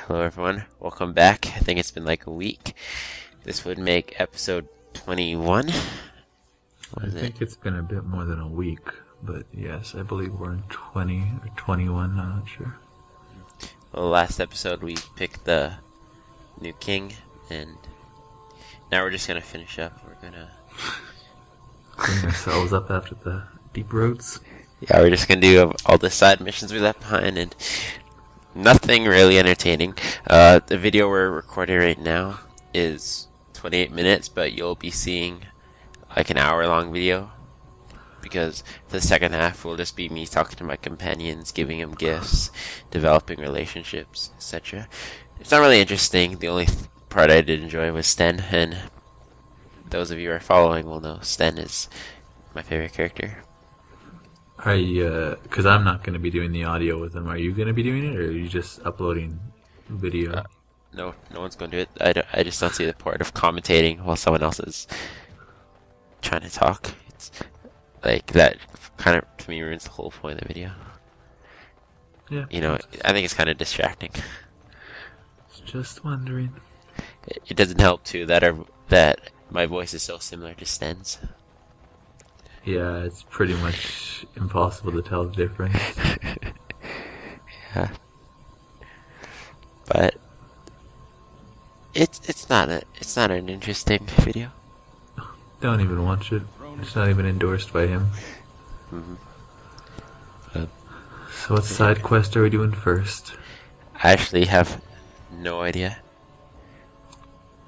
Hello everyone, welcome back. I think it's been like a week. This would make episode 21. I think it's been a bit more than a week, but yes, I believe we're in 20 or 21, I'm not sure. Well, last episode we picked the new king, and now we're just gonna finish up. We're gonna clean ourselves up after the deep roads. Yeah, we're just gonna do all the side missions we left behind, and nothing really entertaining. The video we're recording right now is 28 minutes, but you'll be seeing like an hour-long video, because the second half will just be me talking to my companions, giving them gifts, developing relationships, etc. It's not really interesting. The only part I did enjoy was Sten, and those of you who are following will know Sten is my favorite character. Because I'm not going to be doing the audio with them. Are you going to be doing it, or are you just uploading video? No one's going to do it. I just don't see the point of commentating while someone else is trying to talk. It's like that kind of, to me, ruins the whole point of the video. Yeah. You know, I think it's kind of distracting. Just wondering. It doesn't help too that my voice is so similar to Sten's. Yeah, it's pretty much impossible to tell the difference. Yeah, but it's not an interesting video. Don't even watch it. It's not even endorsed by him. So what side quest are we doing first? I actually have no idea.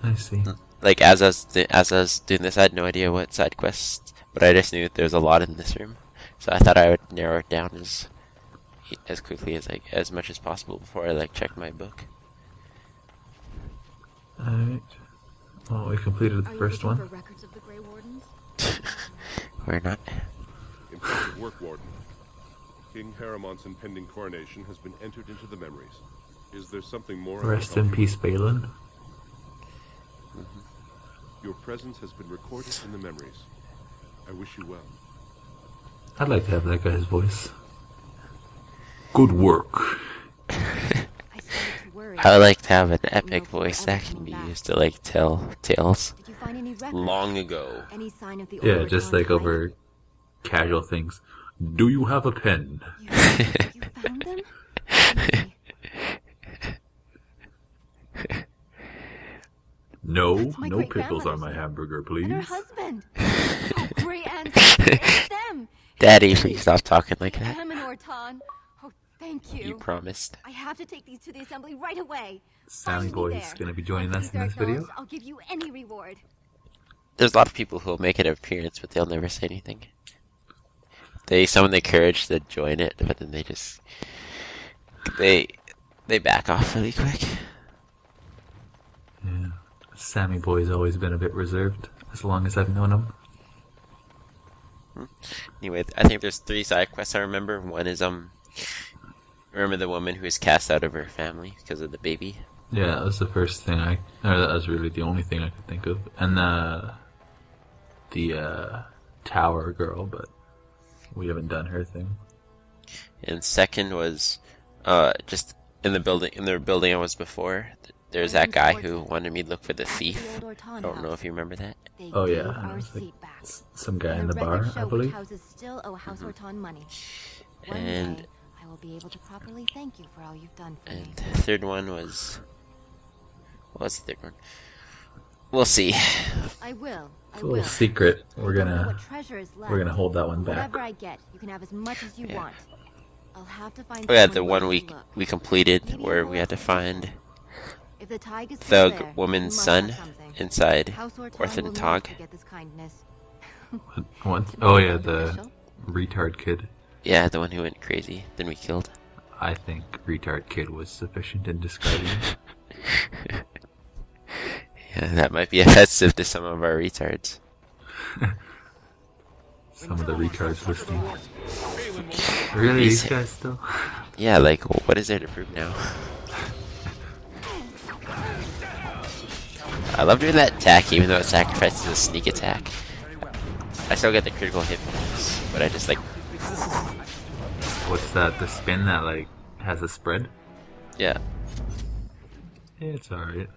I see. Like as I was doing this, I had no idea what side quests. But I just knew that there's a lot in this room, so I thought I would narrow it down as quickly as much as possible before I check my book. Alright. Well, we completed the first one. Records of the Grey Wardens? We're not. Impressive work, Warden. King Haramont's impending coronation has been entered into the memories. Is there something more? Rest in peace, Balin. Your presence has been recorded in the memories. I wish you well. I'd like to have that guy's voice. Good work. I would like to have an epic voice that can be used to tell tales. Did you find any records? Long ago. Any sign of the Yeah, just over casual things. Do you have a pen? You found them? No, my no great pickles on grandmother's my hamburger, please. And her husband. Oh, great ancestors. It's them. Daddy, please stop talking like that. Em and Orton. Oh, thank you. You promised. I have to take these to the assembly right away. Sammy Find me Boy there. is going to be joining us These in are this video. acknowledged. I'll give you any reward. There's a lot of people who will make an appearance, but they'll never say anything. They summon the courage to join it, but then they back off really quick. Yeah. Sammy Boy's always been a bit reserved, as long as I've known him. Anyway, I think there's 3 side quests I remember. One is remember the woman who was cast out of her family because of the baby? Yeah, that was the first thing that was really the only thing I could think of. And the tower girl, but we haven't done her thing. And second was just in the building I was before. There's that guy who wanted me to look for the thief. I don't know if you remember that. Oh yeah, I was like, some guy in the bar, I believe. Houses still owe House Orton money. And One day, I will be able to properly thank you for all you've done for me. the third one was... What was the third one? We'll see. I will. It's a little secret. We're gonna hold that one back. Whatever I get, you can have as much as you want. I'll have to find. Oh yeah, someone the who one will look. we completed where we had to find If the Tig is still the there, woman's you must son have something. inside House Orton Orphan will never Tog. forget this kindness. What? Oh yeah, the retard kid. Yeah, the one who went crazy. Then we killed. I think retard kid was sufficient in describing it. Yeah, that might be offensive to some of our retards. Some of the retards listening. Really, these guys still? Yeah, what is there to prove now? I love doing that attack, even though it sacrifices a sneak attack. I still get the critical hit bonus, but I just What's that? The spin that has a spread? yeah. It's alright.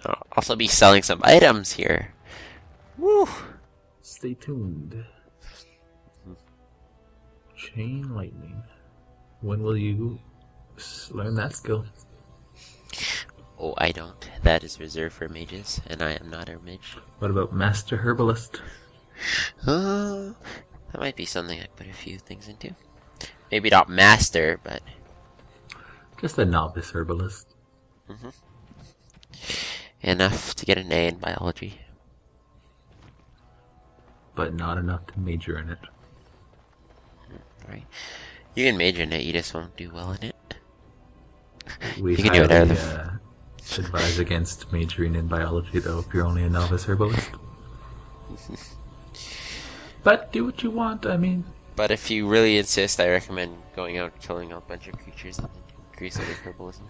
I'll also be selling some items here. Woo! Stay tuned. Chain lightning. When will you learn that skill? Oh, I don't. That is reserved for mages, and I am not a mage. What about Master Herbalist? That might be something I put a few things into. Maybe not master, but... Just a novice herbalist. enough to get an A in biology. But not enough to major in it. Right. You can major in it, you just won't do well in it. We You can do it out of advise against majoring in biology, though, if you're only a novice herbalist. But do what you want, I mean. But if you really insist, I recommend going out killing a bunch of creatures and increasing your herbalism.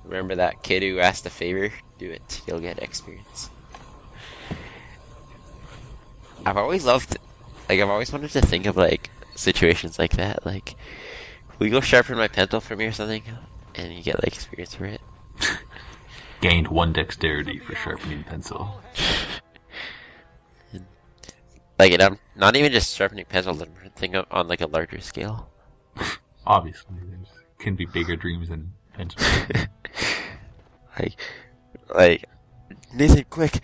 Remember that kid who asked a favor? Do it. You'll get experience. I've always loved... I've always wanted to think of, situations like that. Like, will you go sharpen my pencil for me or something? And you get, experience for it. Gained 1 dexterity for sharpening pencil. And I'm not even just sharpening pencils, I'm thinking on, a larger scale. Obviously, there can be bigger dreams than pencil. Nathan, quick!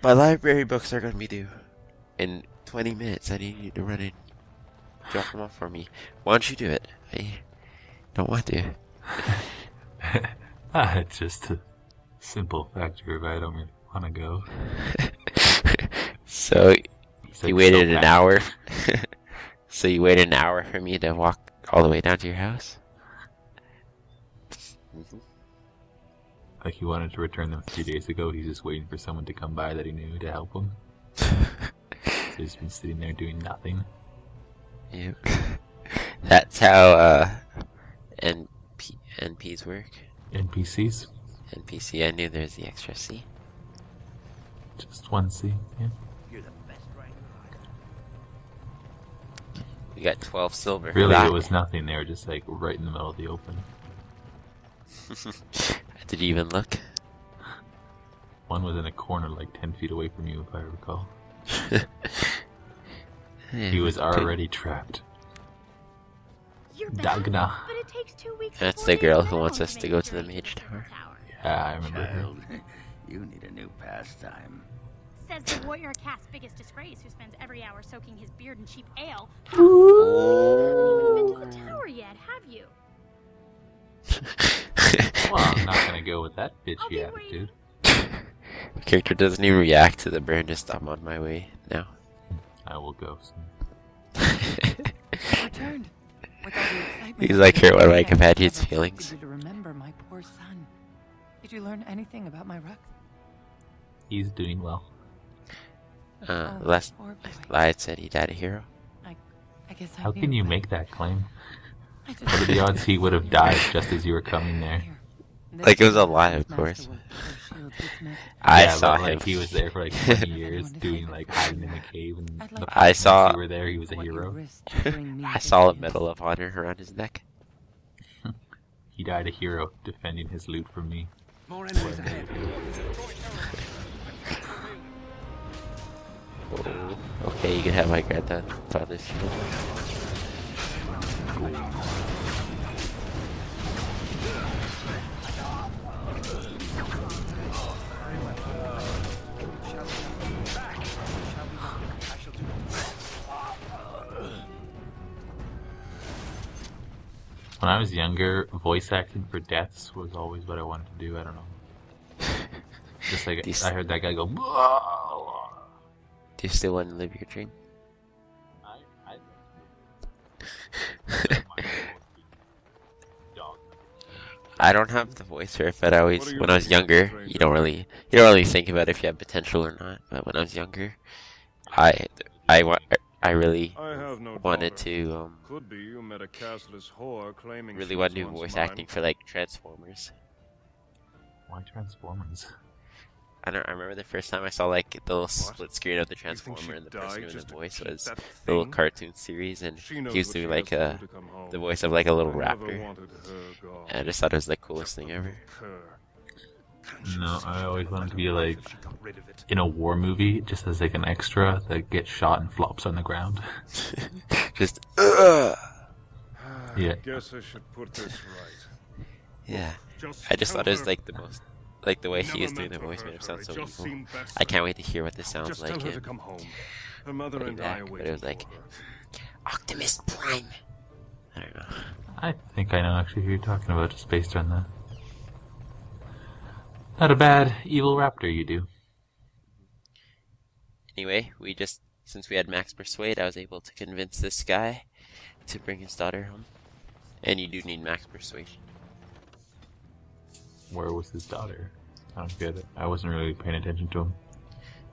My library books are gonna be due in 20 minutes. I need you to run in. Drop them off for me. Why don't you do it? I don't want to. It's just a simple factor if I don't really want to go. So, you waited an hour? So you waited an hour for me to walk all the way down to your house? Like he wanted to return them 3 days ago, he's just waiting for someone to come by that he knew to help him. So he's been sitting there doing nothing. Yep. That's how NPs work. NPCs? NPC, I knew there's the extra C. Just 1 C, yeah. We got 12 silver. Really, it was nothing. They were just right in the middle of the open. Did you even look? One was in a corner 10 feet away from you, if I recall. He was already trapped. Dagna. But it takes 2 weeks. That's the girl who wants us to go to the mage tower. Yeah, I remember her. Child, you need a new pastime. Says the warrior cat's biggest disgrace, who spends every hour soaking his beard in cheap ale. Oh. You haven't even been to the tower yet, have you? Well, I'm not gonna go with that bitchy attitude. The character doesn't even react to the burn, just I'm on my way now. I will go soon. Returned. With all the excitement He's hurt one of my companion's Never feelings. expected you to remember my poor son. Did you learn anything about my ruck? He's doing well. Last Poor boy. Lied said he died a hero. I guess I How knew, can you but make that claim? I just- What are the odds he would have died just as you were coming there? Here. It was a lie, of course. I saw him. He was there for 20 years doing hiding in the cave, and the I saw- you were there, he was a hero. I saw a medal of honor around his neck. He died a hero, defending his loot from me. Oh, okay, you can have my grandfather's shield. When I was younger, voice acting for deaths was always what I wanted to do. I don't know. Just I heard that guy go. Do you still want to live your dream? I don't have the voice for it, but when I was younger, you don't really think about if you have potential or not. But when I was younger, I really wanted to Could be you met a castless whore claiming really she want to was do once voice mine. acting for Transformers. Why Transformers? I don't. I remember the first time I saw like the little What? split screen of the You think Transformer she'd and the die person doing just the to voice keep was that the little thing? cartoon series, and She knows he was what doing she like has to do to come home. the voice of like a little I never raptor, wanted her gone. and I just thought it was the coolest Except thing for ever. her. No, I always wanted to be like She got rid of it. in a war movie, just as like an extra that gets shot and flops on the ground. Just Yeah. Guess I should put this right. yeah. Just I just tell thought it was her like the most, like the way he never was doing meant the to voice made him hurt sound her. so It just evil. seemed best I for can't her. wait to hear what this sounds Just like tell her to in come home. Her mother Way and I back, are but waiting it was like for her. Optimus Prime. I don't know. I think I know actually who you're talking about, just based on that. Not a bad evil raptor, you do. Anyway, since we had Max Persuade, I was able to convince this guy to bring his daughter home. And you do need Max Persuasion. Where was his daughter? I don't get it. I wasn't really paying attention to him.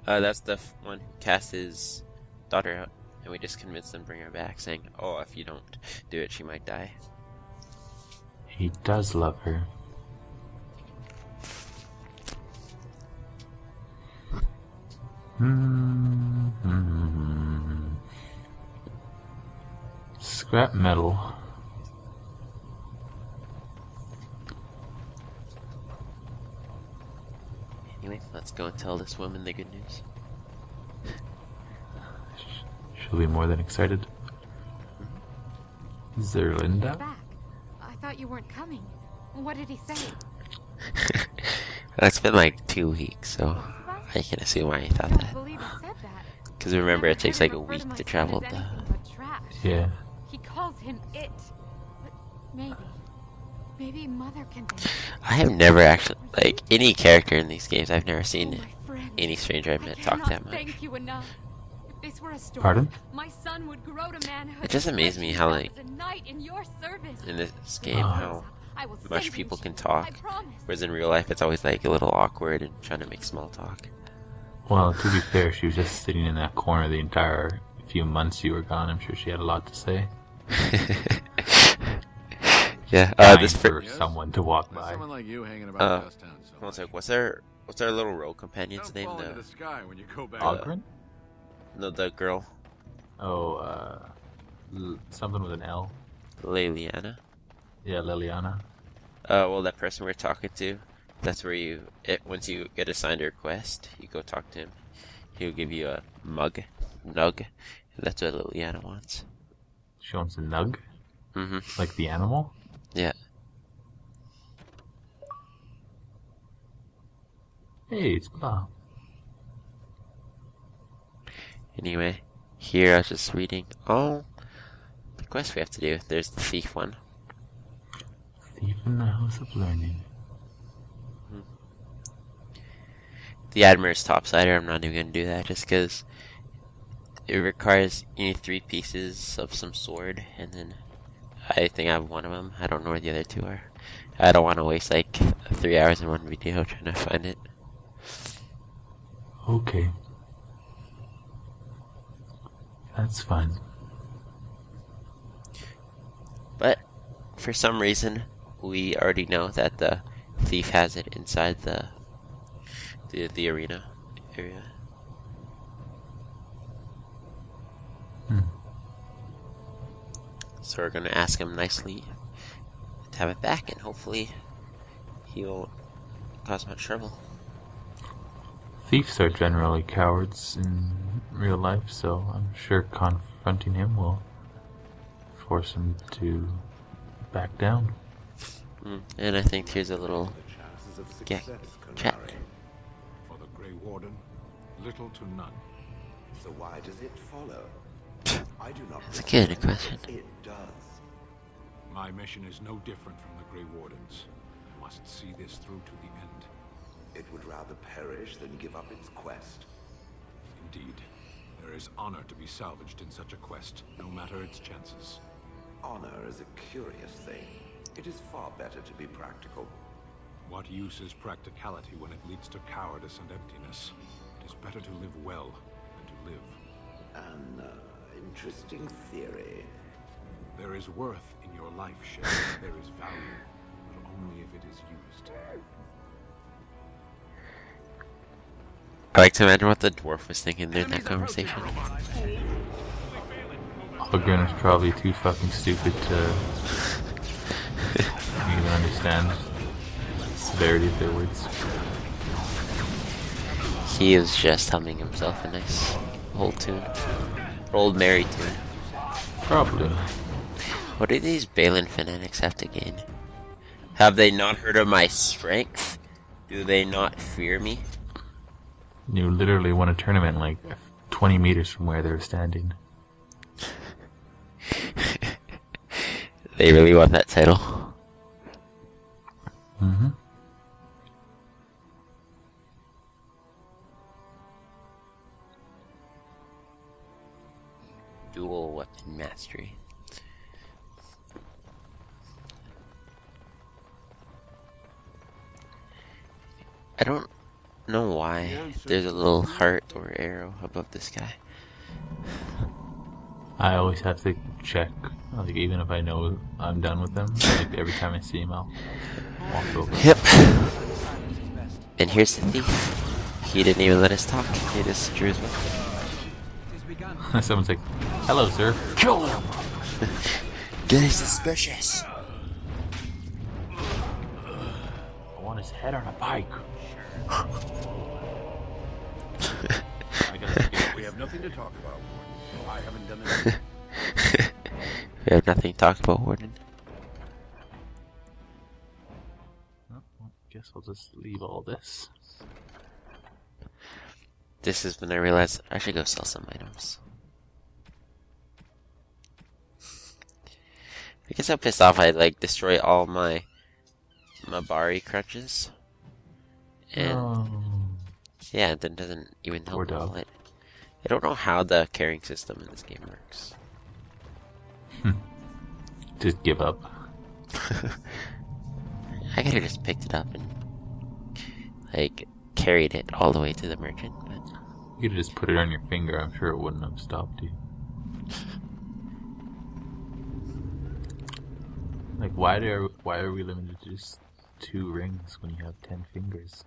That's the one who cast his daughter out, and we just convinced them to bring her back, saying, "Oh, if you don't do it, she might die." He does love her. Scrap metal. Anyway, let's go and tell this woman the good news. She'll be more than excited. Zerlinda? Back. I thought you weren't coming. What did he say? It's been like 2 weeks, so I can assume why he thought I don't that. believe he said that. Because remember, it takes like a Never heard him week refer to travel my the. son as anything but trash. Yeah. He calls him it. But maybe Mother can think. I have never actually, like, any character in these games, I've never Oh, seen my friend. any stranger I've I met talk cannot that much. Thank you enough. If this were a story, Pardon? my son would grow to manhood. It just amazed me how, like, as a knight in your service. In this game, Oh. how I will much save people you, can I talk, promise. whereas in real life, it's always like a little awkward and trying to make small talk. Well, to be fair, she was just sitting in that corner the entire few months you were gone. I'm sure she had a lot to say. Yeah, Dying this for someone to walk by. Someone like you hanging about Dust Town so one much. sec, what's our little rogue companion's Don't name? fall into the sky when you go back. Ogren? No, the girl, Oh, something with an L. Liliana. Yeah, Liliana. Well, that person we're talking to, that's where once you get assigned a request, you go talk to him. He'll give you a nug, and that's what Liliana wants. She wants a nug? Mm-hmm. Like the animal? Yeah. Hey, it's Blah. Anyway, here I was just reading. Oh, the quest we have to do. There's the thief one. Thief in the House of Learning. The Admir's Topsider, I'm not even going to do that just because it requires, you need 3 pieces of some sword, and then I think I have one of them. I don't know where the other 2 are. I don't want to waste like 3 hours in one video trying to find it. Okay. That's fine. But for some reason, we already know that the thief has it inside the arena area. So we're gonna ask him nicely to have it back, and hopefully he won't cause much trouble. Thieves are generally cowards in real life, so I'm sure confronting him will force him to back down. And I think here's a little chat. For the Grey Warden, little to none. So why does it follow? I do not. That's a good question. It does. My mission is no different from the Grey Wardens. I must see this through to the end. It would rather perish than give up its quest. Indeed, there is honor to be salvaged in such a quest, no matter its chances. Honor is a curious thing. It is far better to be practical. What use is practicality when it leads to cowardice and emptiness? It is better to live well than to live. An interesting theory. There is worth in your life, Sheriff. There is value, but only if it is used. I like to imagine what the dwarf was thinking during that conversation. Ogren is probably too fucking stupid to even understand the severity of their words. He is just humming himself a nice old tune. Old merry tune. Probably. What do these Balin fanatics have to gain? Have they not heard of my strength? Do they not fear me? You literally won a tournament like 20 meters from where they were standing. They really want that title. Mm-hmm. Dual weapon mastery. I don't know why there's a little heart or arrow above this guy. I always have to check, like even if I know I'm done with them, like every time I see him, I'll walk over. Yep. And here's the thief. He didn't even let us talk. He just drew his weapon. Someone's like, "Hello, sir." Kill him! Getting suspicious. I want his head on a bike. We have nothing to talk about. I haven't done anything. We have nothing to talk about, Warden. Oh, well, guess I'll just leave all this. This is when I realized I should go sell some items. I guess I'm pissed off I like destroy all my Mabari crutches. And yeah, it then doesn't even help at all. I don't know how the carrying system in this game works. Just give up. I could have just picked it up and like carried it all the way to the merchant, but You could have just put it on your finger. I'm sure it wouldn't have stopped you. Like, why are we limited to just 2 rings when you have 10 fingers?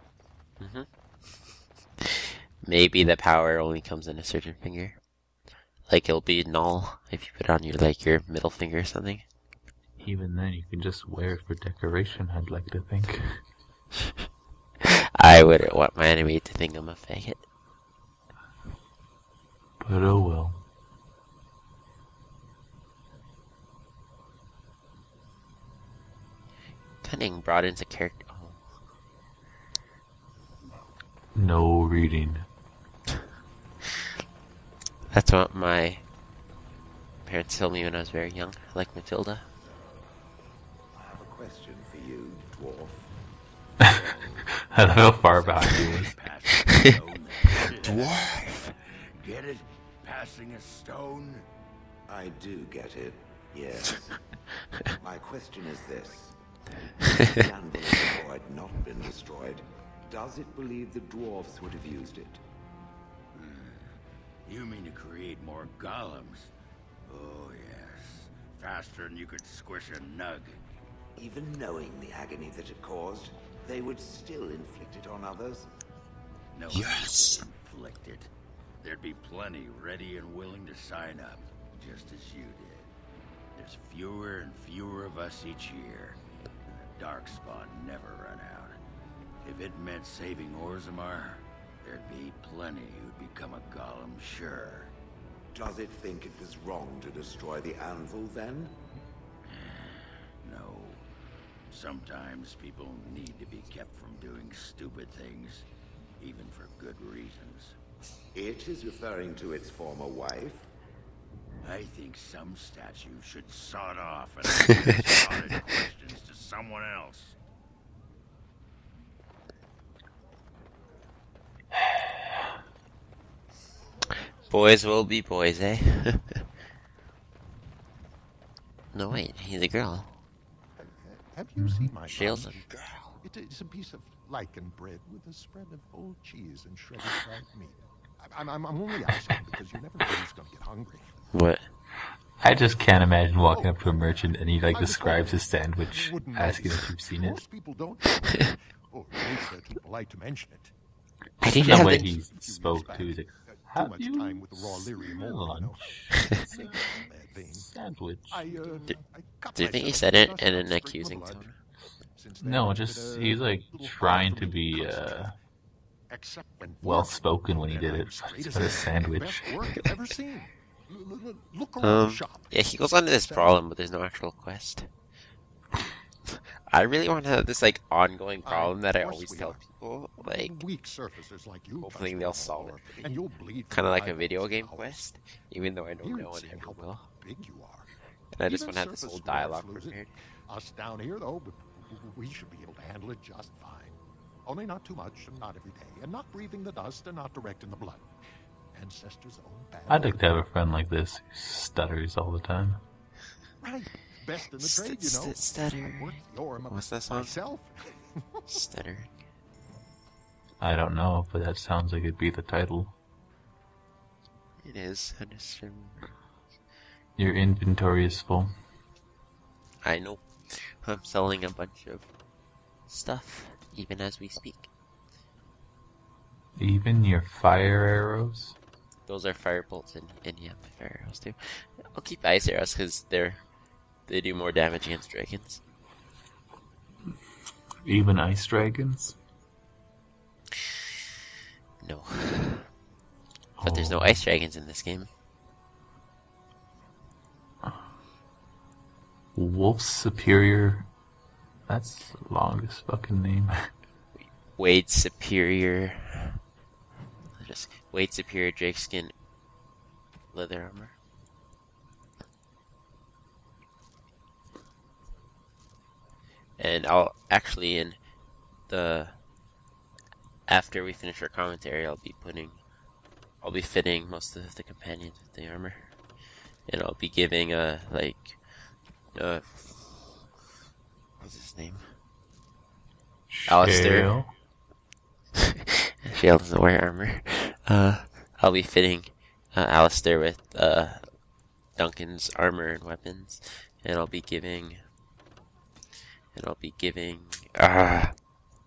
Mm-hmm. Maybe the power only comes in a certain finger. Like it'll be null if you put it on your middle finger or something. Even then, you can just wear it for decoration, I'd like to think. I wouldn't want my enemy to think I'm a faggot. But oh well. Cunning broadens a character. Oh. No reading. That's what my parents told me when I was very young, like Matilda. I have a question for you, dwarf. I don't know how far back he was. Dwarf! Get it? Passing a stone? I do get it, yes. My question is this. If the anvil had not been destroyed, does it believe the dwarfs would have used it? You mean to create more golems? Oh, yes. Faster than you could squish a nug. Even knowing the agony that it caused, they would still inflict it on others? No, yes. Inflict it. There'd be plenty ready and willing to sign up, just as you did. There's fewer and fewer of us each year, and the Darkspawn never run out. If it meant saving Orzammar, there'd be plenty who'd become a golem, sure. Does it think it was wrong to destroy the anvil, then? No. Sometimes people need to be kept from doing stupid things, even for good reasons. It is referring to its former wife? I think some statue should sod off and ask solid questions to someone else. Boys will be boys, eh? No, wait, he's a girl. Have you seen my Shale's a lunch? girl. It is a piece of lichen bread with a spread of old cheese and shredded fried meat. I'm only asking because you never know who's going to get hungry. What? I just can't imagine walking up to a merchant and he like describes his sandwich, asking if you've seen it. Most people don't. Oh, at least they're too polite to mention it. I need to The have way the... he spoke too. He's like, "Have much you time with raw lyrium ore, you know. lunch? It's a Bad vein. sandwich." I cut Do you think he myself said with it dust in to an straighten accusing my blood. tone? Since then, No, I've just been a he's like little trying far to from be concentrate. Except when well forced. spoken when he Then did I'm it. straight It's as for a the sandwich. best work you've ever seen. Look around the shop. Yeah, he goes on to this problem, but there's no actual quest. I really want to have this, like, ongoing problem that I always tell people, like, weak surfaces like you hopefully they'll solve it. and you'll bleed Kind of like a eyeballs video and game hours. quest, even though I don't Here know it's and how never will. big you are. And I just Even want to have this surface whole dwarves dialogue lose it. prepared. Us down here, though, we should be able to handle it just fine. Only not too much, and not every day, and not breathing the dust, and not direct in the blood. Ancestors' own bad. I'd like to have a friend like this who stutters all the time. Right. Best in the trade, you know. Stutter. I worked the ore What's that song? myself. Stutter. I don't know, but that sounds like it'd be the title. It is. I just Your inventory is full. I know. I'm selling a bunch of stuff, even as we speak. Even your fire arrows? Those are fire bolts, and yeah, my fire arrows too. I'll keep ice arrows because they do more damage against dragons. Even ice dragons? No. But there's no ice dragons in this game. Wolf Superior. That's the longest fucking name. Wade Superior. Wade Superior Drakeskin leather armor. And I'll actually after we finish our commentary, I'll be fitting most of the companions with the armor, and I'll be giving what's his name? Alistair. Shale doesn't wear armor. I'll be fitting Alistair with Duncan's armor and weapons, and I'll be giving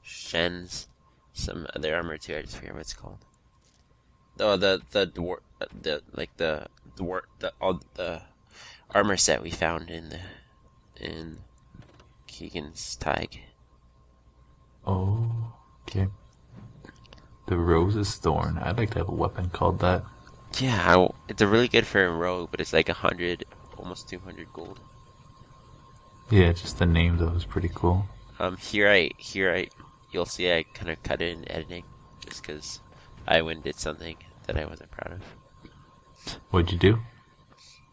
Shen's some other armor too. I just forget what it's called. Oh, the armor set we found in Keegan's Tig. Oh, okay. The Rose's Thorn. I'd like to have a weapon called that. Yeah, it's a really good for a rogue, but it's like 100, almost 200 gold. Yeah, just the name though is pretty cool. You'll see I kind of cut it in editing, just because I did something that I wasn't proud of. What'd you do?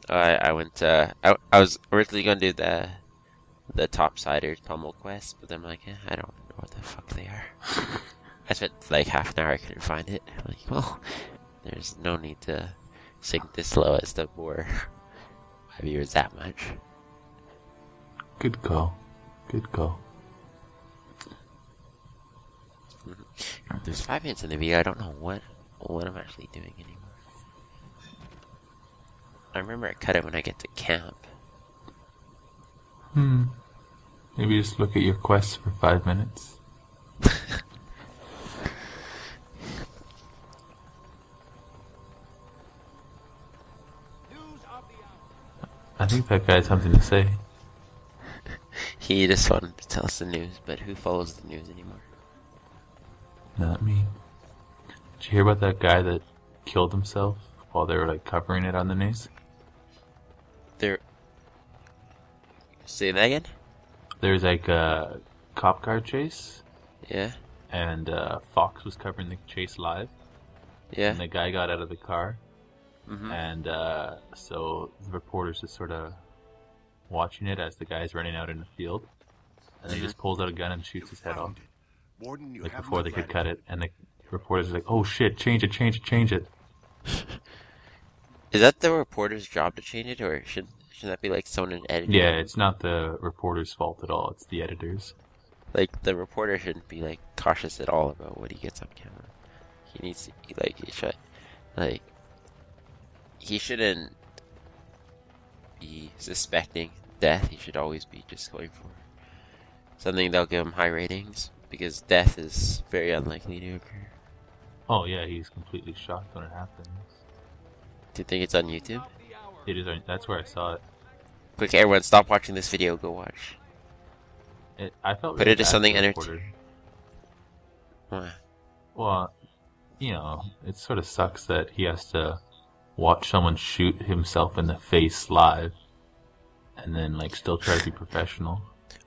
I was originally gonna do the Topsiders pummel quest, but then I'm like, I don't know what the fuck they are. I spent like half an hour, I couldn't find it. I'm like, well, there's no need to sink this low as to bore my viewers that much. Good call. Good call. There's 5 minutes in the video. I don't know what I'm actually doing anymore. I remember I cut it when I get to camp. Maybe just look at your quests for 5 minutes. I think that guy has something to say. He just wanted to tell us the news, but who follows the news anymore? Not me. Did you hear about that guy that killed himself while they were like covering it on the news? Say that again? There's like a cop car chase. Yeah. And Fox was covering the chase live. Yeah. And the guy got out of the car. Mm-hmm. And so the reporters just sort of watching it as the guy's running out in the field. And he just pulls out a gun and shoots his head off. Warden, you Like have before my they could gratitude. cut it. And the reporters are like, oh shit, change it. Is that the reporter's job to change it, or should that be like someone in editing? Yeah, it's not the reporter's fault at all. It's the editor's. Like, the reporter shouldn't be like cautious at all about what he gets on camera. He needs to, he shouldn't be suspecting death. He should always be just going for something that'll give him high ratings, because death is very unlikely to occur. Oh yeah, he's completely shocked when it happens. Do you think it's on YouTube? It is. That's where I saw it. Quick, everyone, stop watching this video. Go watch. I felt Put really it as bad something for the entertaining. reporter. Well, you know, it sort of sucks that he has to watch someone shoot himself in the face live, and then like still try to be professional.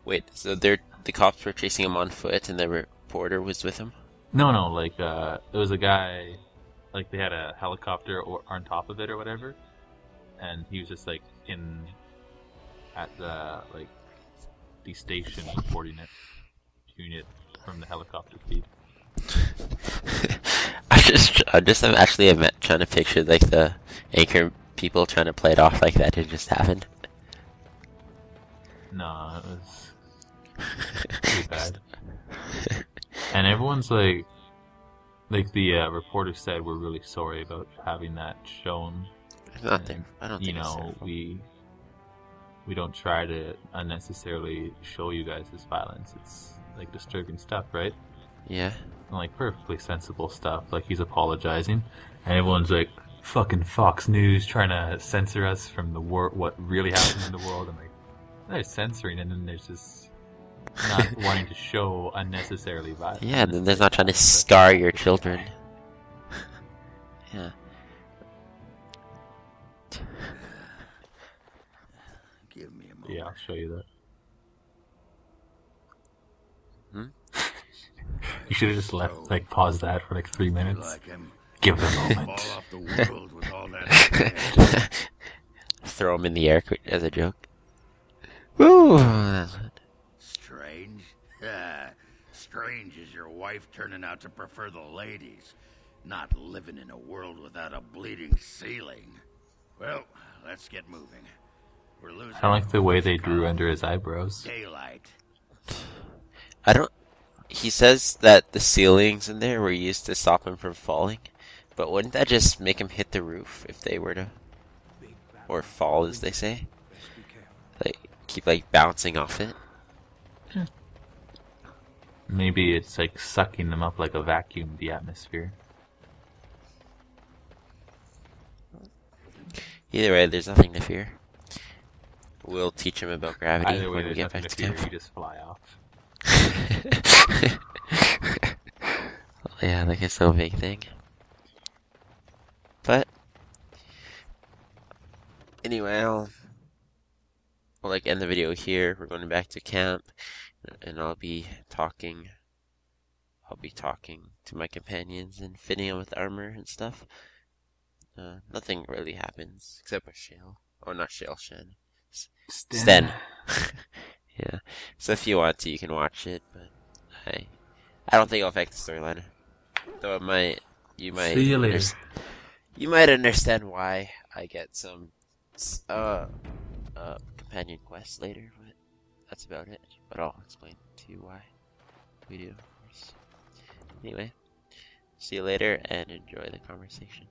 Wait, so the cops were chasing him on foot, and the reporter was with him? No, like there was a guy, like they had a helicopter or on top of it or whatever, and he was just like at the station reporting it, viewing it from the helicopter feed. I'm actually trying to picture like the anchor people trying to play it off like that. It just happened. No, it was pretty bad. And everyone's like the reporter said, we're really sorry about having that shown. It's not there. I don't think you know, we don't try to unnecessarily show you guys this violence. It's like disturbing stuff, right? Yeah. And, like perfectly sensible stuff. Like he's apologizing, and everyone's like, "Fucking Fox News trying to censor us from the what really happens in the world." I'm like, they're censoring, and then there's just not wanting to show unnecessarily violence. Yeah, and then there's not trying to scar your children. Yeah. Give me a moment. Yeah, I'll show you that. You should have just left, like, pause that for like 3 minutes. Like him. Give it a moment. Fall off the world with all that. Throw him in the air as a joke. Woo! Strange? Strange is your wife turning out to prefer the ladies, not living in a world without a bleeding ceiling. Well, let's get moving. We're losing. I don't like the way they drew under his eyebrows. Daylight. He says that the ceilings in there were used to stop him from falling, but wouldn't that just make him hit the roof if they were to, or fall as they say? Like, keep like bouncing off it? Maybe it's like sucking them up like a vacuum, the atmosphere. Either way, there's nothing to fear. We'll teach him about gravity Either way, when we there's get nothing back to to fear, camp. you just fly off. Yeah, like it's no big thing. But anyway, I'll like end the video here. We're going back to camp, and I'll be talking to my companions and fitting them with armor and stuff. Nothing really happens except with Shale. Oh, not Shale, Shen. Sten. Yeah. So if you want to, you can watch it, but I don't think it'll affect the storyline. Though it might. You might. See you later. You might understand why I get some companion quests later, but that's about it. But I'll explain to you why we do, of course. Anyway, see you later and enjoy the conversation.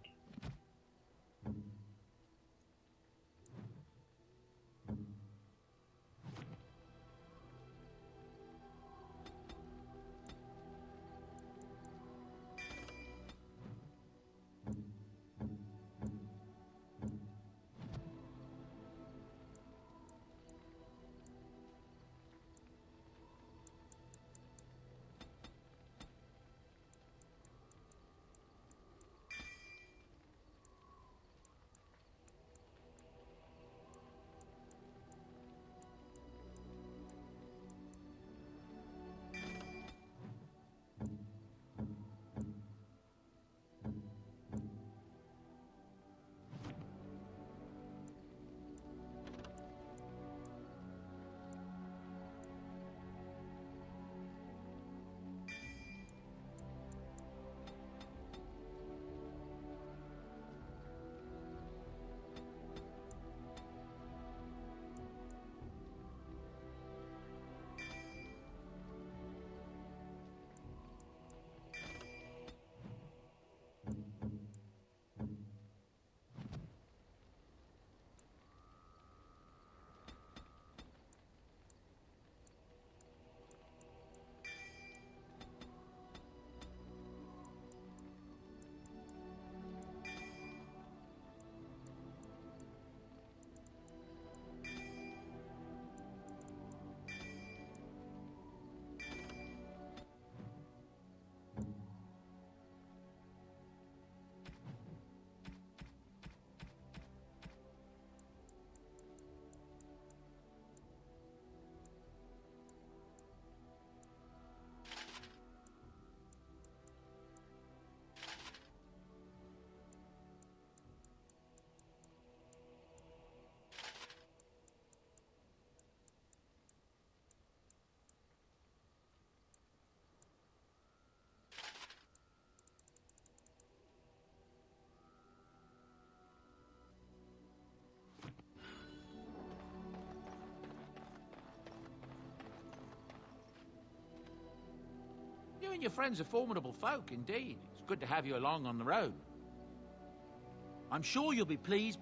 and your friends are formidable folk, indeed. It's good to have you along on the road. I'm sure you'll be pleased.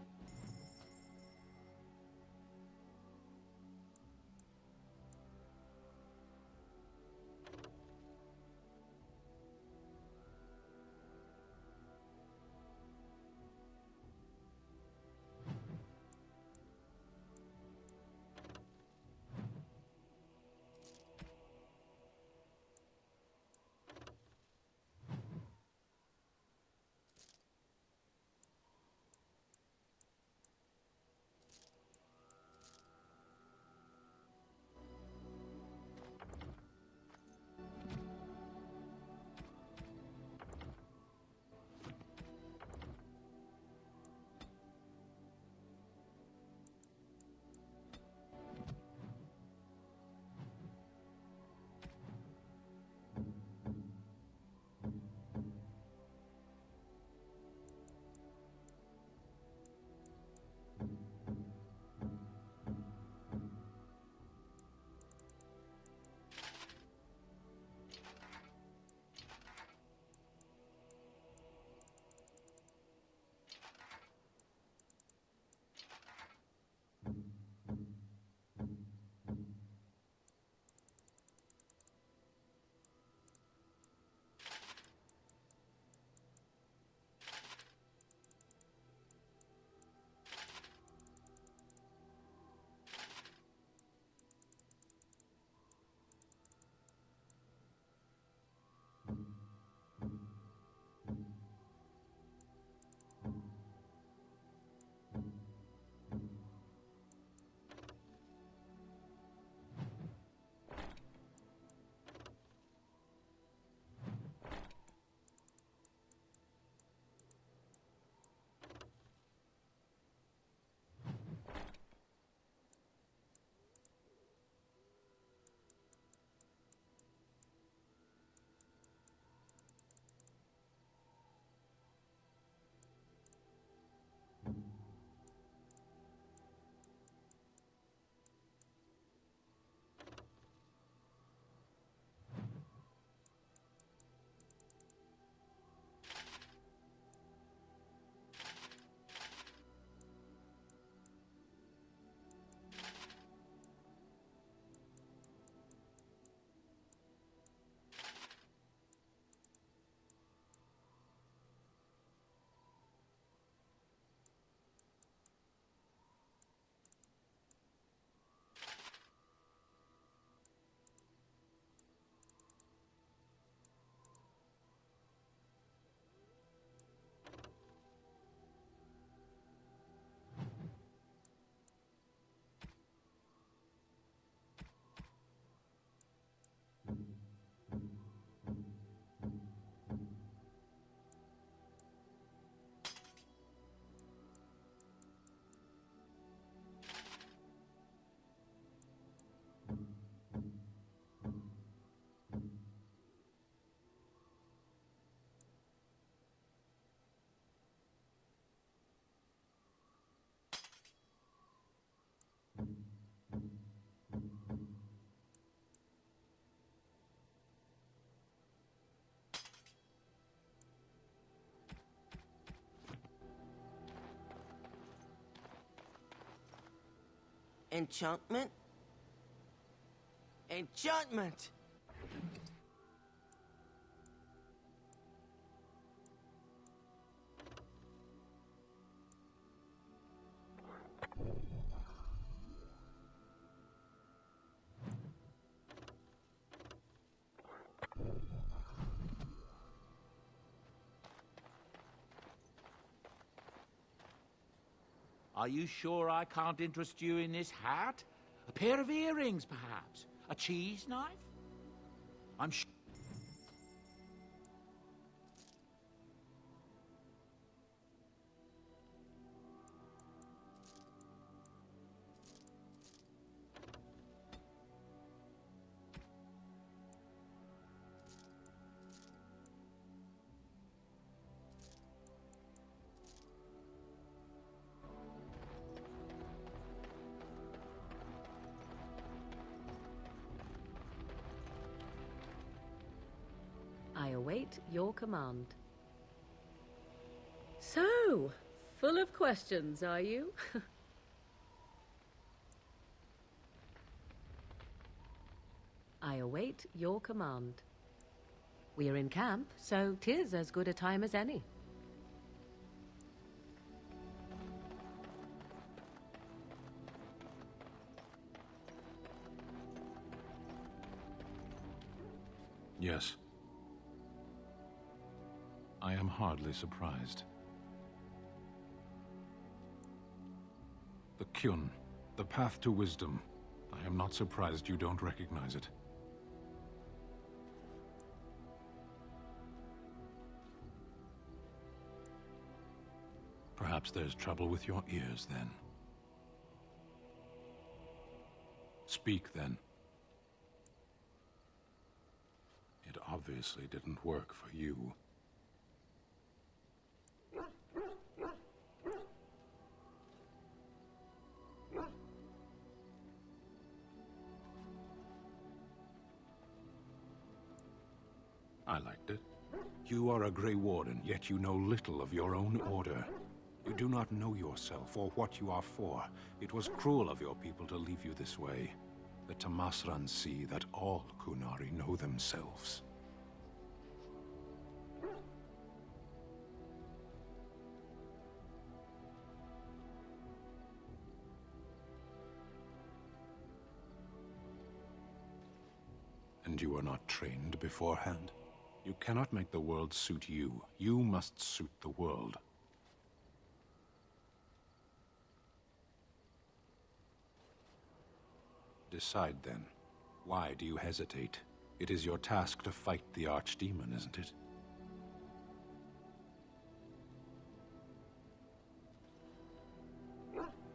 Enchantment? Enchantment! Are you sure I can't interest you in this hat? A pair of earrings, perhaps? A cheese knife? I'm sure. await your command. So, full of questions, are you? I await your command. We are in camp, so 'tis as good a time as any. Yes. I am hardly surprised. The Kyun, the path to wisdom. I am not surprised you don't recognize it. Perhaps there's trouble with your ears, then. Speak, then. It obviously didn't work for you. I liked it. You are a Grey Warden, yet you know little of your own order. You do not know yourself or what you are for. It was cruel of your people to leave you this way. The Tamasran see that all Kunari know themselves. And you are not trained beforehand? You cannot make the world suit you. You must suit the world. Decide then. Why do you hesitate? It is your task to fight the Archdemon, isn't it?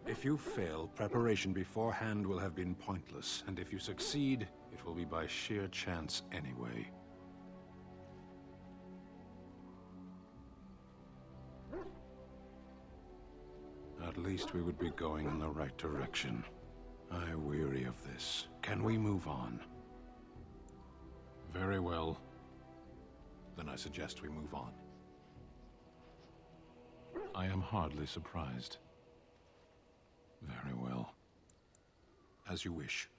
If you fail, preparation beforehand will have been pointless, and if you succeed, it will be by sheer chance anyway. At least we would be going in the right direction. I weary of this. Can we move on? Very well. Then I suggest we move on. I am hardly surprised. Very well. As you wish.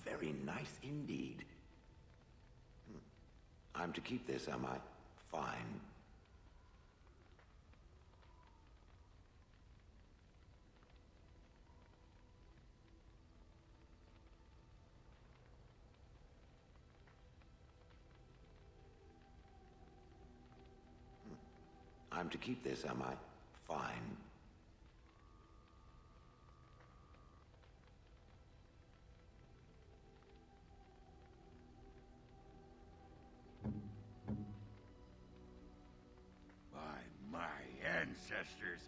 Very nice indeed. I'm to keep this, am I? Fine. I'm to keep this, am I? Fine. Ancestors,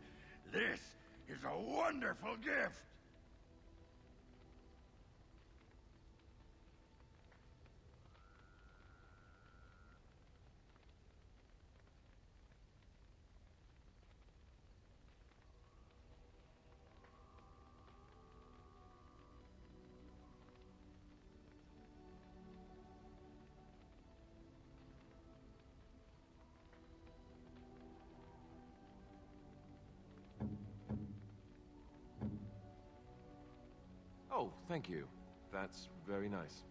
this is a wonderful gift. Oh, thank you. That's very nice.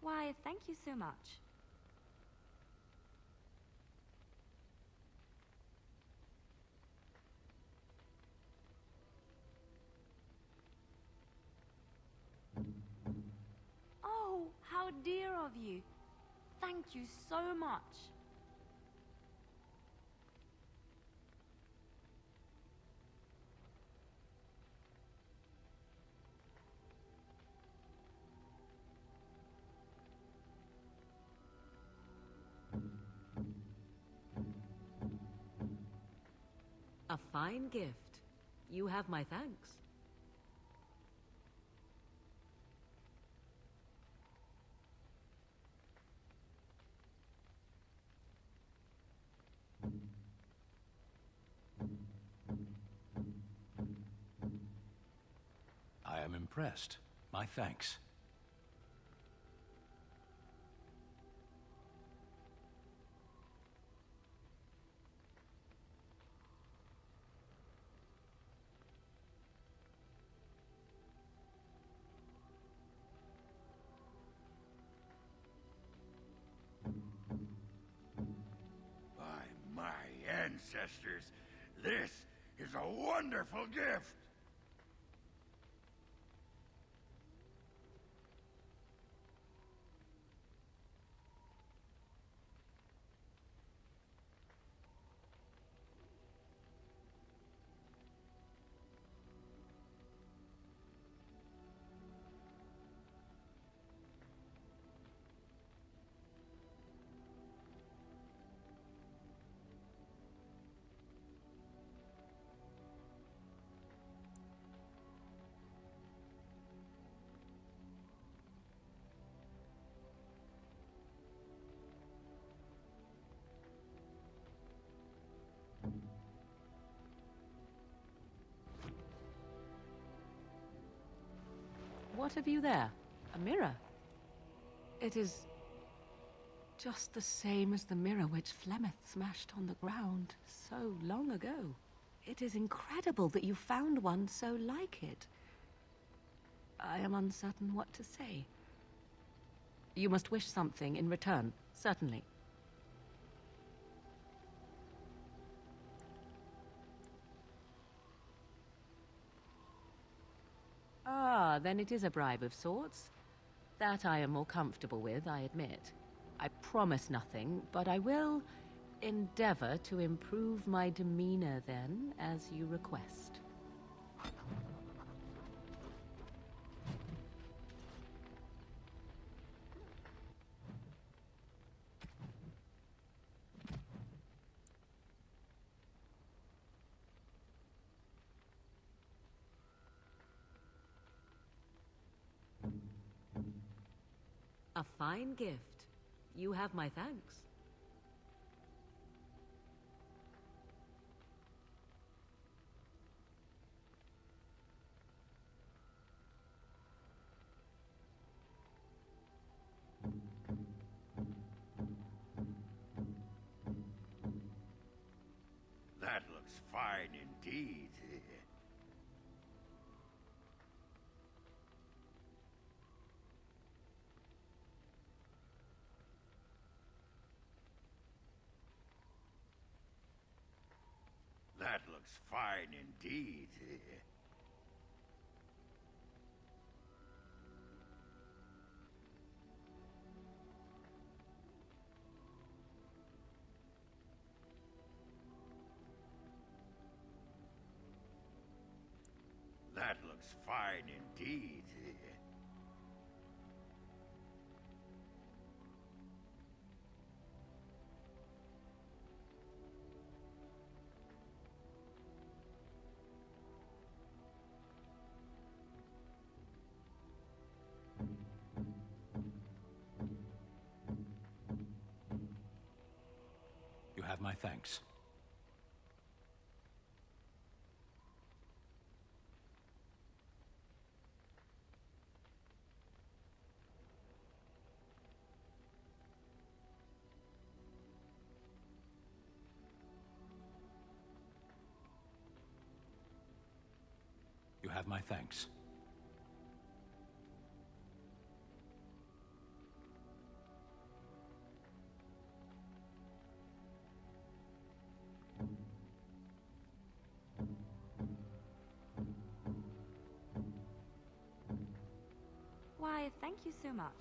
Why, thank you so much. How dear of you. Thank you so much. A fine gift. You have my thanks. I am impressed. My thanks. By my ancestors, this is a wonderful gift. What have you there? A mirror? It is just the same as the mirror which Flemeth smashed on the ground so long ago. It is incredible that you found one so like it. I am uncertain what to say. You must wish something in return, certainly. Ah, then it is a bribe of sorts. That I am more comfortable with, I admit. I promise nothing, but I will endeavor to improve my demeanor then, as you request. A fine gift. You have my thanks. That looks fine indeed. That looks fine indeed. That looks fine indeed. You have my thanks. You have my thanks. Why, thank you so much.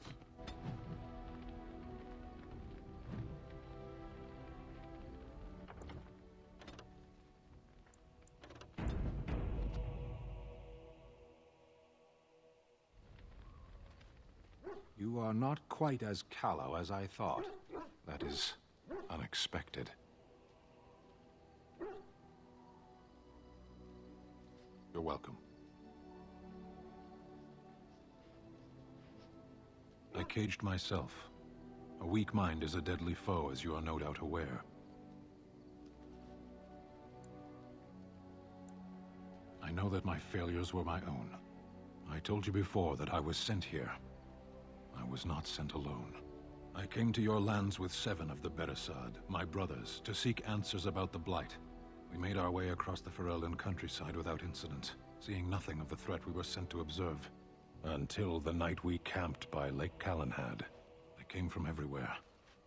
You are not quite as callow as I thought. That is unexpected. You're welcome. I caged myself. A weak mind is a deadly foe, as you are no doubt aware. I know that my failures were my own. I told you before that I was sent here. I was not sent alone. I came to your lands with 7 of the Beresad, my brothers, to seek answers about the Blight. We made our way across the Ferelden countryside without incident, seeing nothing of the threat we were sent to observe. Until the night we camped by Lake Calenhad. They came from everywhere.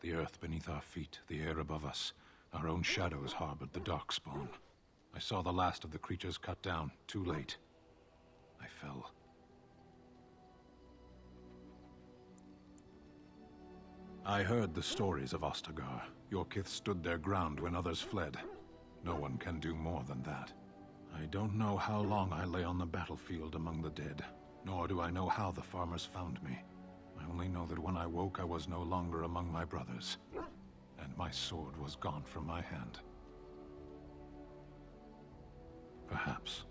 The earth beneath our feet, the air above us. Our own shadows harbored the Darkspawn. I saw the last of the creatures cut down, too late. I fell. I heard the stories of Ostagar. Your kith stood their ground when others fled. No one can do more than that. I don't know how long I lay on the battlefield among the dead, nor do I know how the farmers found me. I only know that when I woke, I was no longer among my brothers, and my sword was gone from my hand. Perhaps.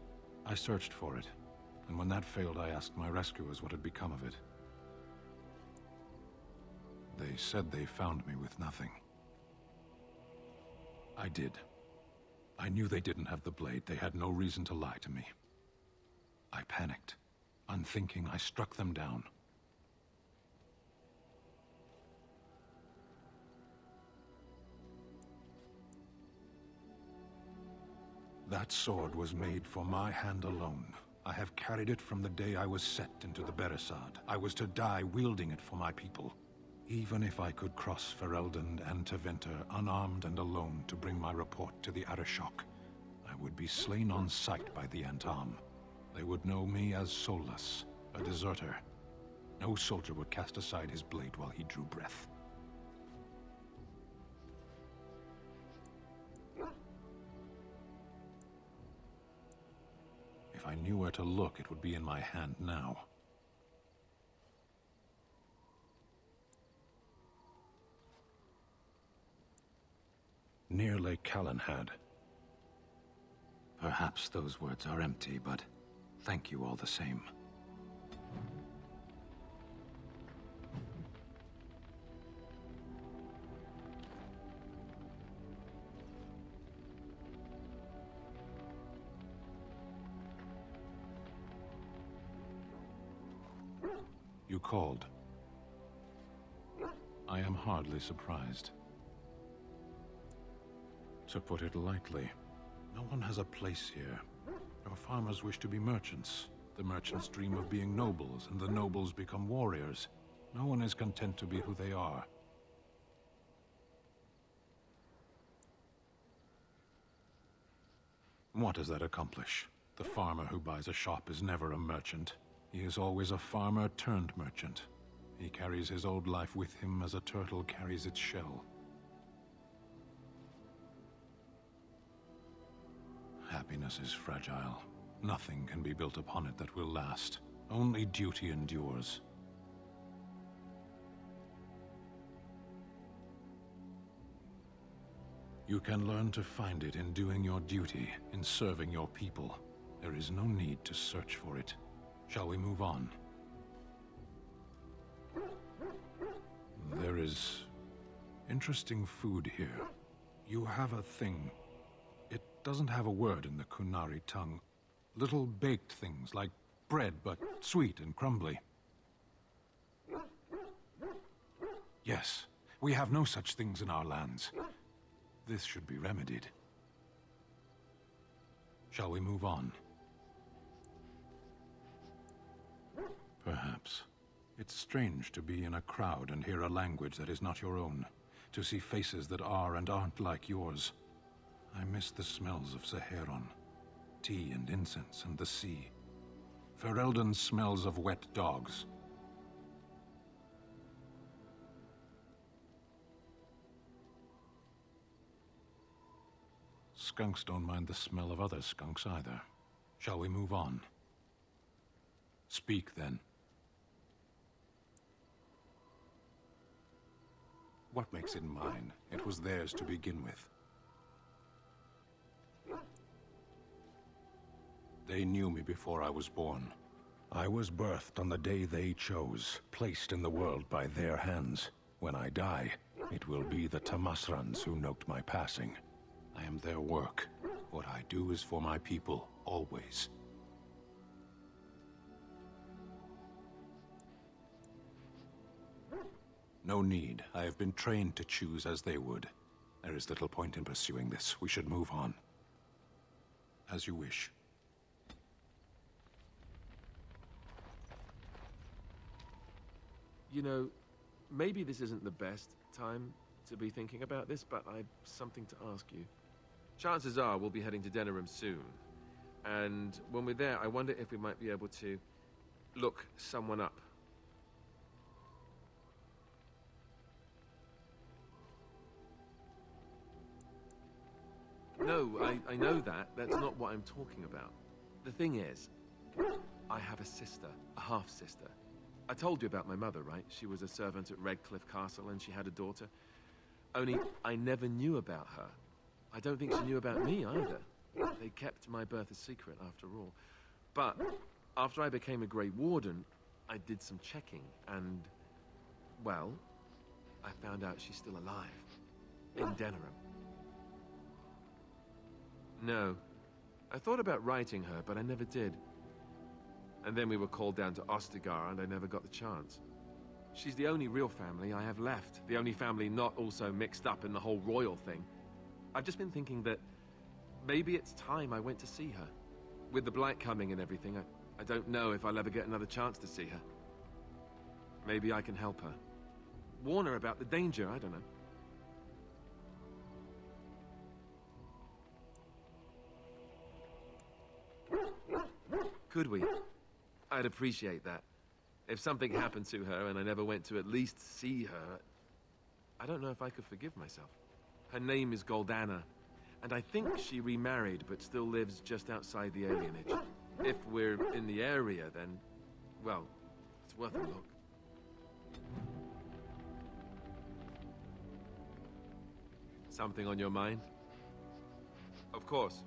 I searched for it, and when that failed, I asked my rescuers what had become of it. They said they found me with nothing. I did. I knew they didn't have the blade. They had no reason to lie to me. I panicked. Unthinking, I struck them down. That sword was made for my hand alone. I have carried it from the day I was set into the Beresad. I was to die wielding it for my people. Even if I could cross Ferelden and Tevinter unarmed and alone to bring my report to the Arishok, I would be slain on sight by the Antam. They would know me as soulless, a deserter. No soldier would cast aside his blade while he drew breath. If I knew where to look, it would be in my hand now. Near Lake Calenhad. Perhaps those words are empty, but thank you all the same. You called. I am hardly surprised. To put it lightly, no one has a place here. Your farmers wish to be merchants. The merchants dream of being nobles, and the nobles become warriors. No one is content to be who they are. What does that accomplish? The farmer who buys a shop is never a merchant. He is always a farmer turned merchant. He carries his old life with him as a turtle carries its shell. Happiness is fragile. Nothing can be built upon it that will last. Only duty endures. You can learn to find it in doing your duty, in serving your people. There is no need to search for it. Shall we move on? There is interesting food here. You have a thing. It doesn't have a word in the Kunari tongue. Little baked things like bread, but sweet and crumbly. Yes, we have no such things in our lands. This should be remedied. Shall we move on? Perhaps. It's strange to be in a crowd and hear a language that is not your own. To see faces that are and aren't like yours. I miss the smells of Saharon. Tea and incense and the sea. Ferelden smells of wet dogs. Skunks don't mind the smell of other skunks either. Shall we move on? Speak then. What makes it mine? It was theirs to begin with. They knew me before I was born. I was birthed on the day they chose, placed in the world by their hands. When I die, it will be the Tamasrans who note my passing. I am their work. What I do is for my people, always. No need. I have been trained to choose as they would. There is little point in pursuing this. We should move on. As you wish. You know, maybe this isn't the best time to be thinking about this, but I've something to ask you. Chances are we'll be heading to Denerim soon. And when we're there, I wonder if we might be able to look someone up. No, I know that. That's not what I'm talking about. The thing is, I have a sister, a half-sister. I told you about my mother, right? She was a servant at Redcliffe Castle and she had a daughter. Only, I never knew about her. I don't think she knew about me either. They kept my birth a secret after all. But after I became a Grey Warden, I did some checking and, well, I found out she's still alive. In Denerim. No. I thought about writing her, but I never did. And then we were called down to Ostagar, and I never got the chance. She's the only real family I have left. The only family not also mixed up in the whole royal thing. I've just been thinking that maybe it's time I went to see her. With the blight coming and everything, I don't know if I'll ever get another chance to see her. Maybe I can help her. Warn her about the danger, I don't know. Could we? I'd appreciate that. If something happened to her and I never went to at least see her, I don't know if I could forgive myself. Her name is Goldana, and I think she remarried but still lives just outside the alienage. If we're in the area, then, well, it's worth a look. Something on your mind? Of course.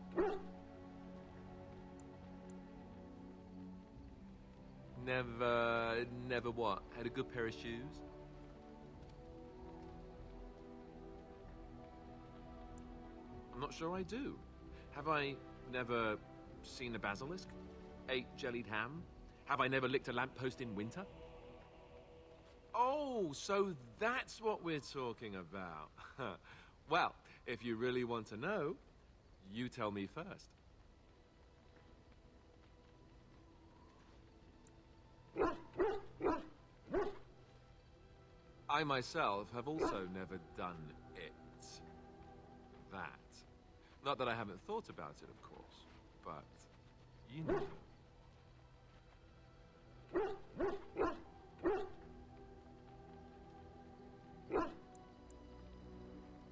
Never what? Had a good pair of shoes? I'm not sure I do. Have I never seen a basilisk? Ate jellied ham? Have I never licked a lamppost in winter? Oh, so that's what we're talking about. Well, if you really want to know, you tell me first. I myself have also never done it. That. Not that I haven't thought about it, of course, but you know.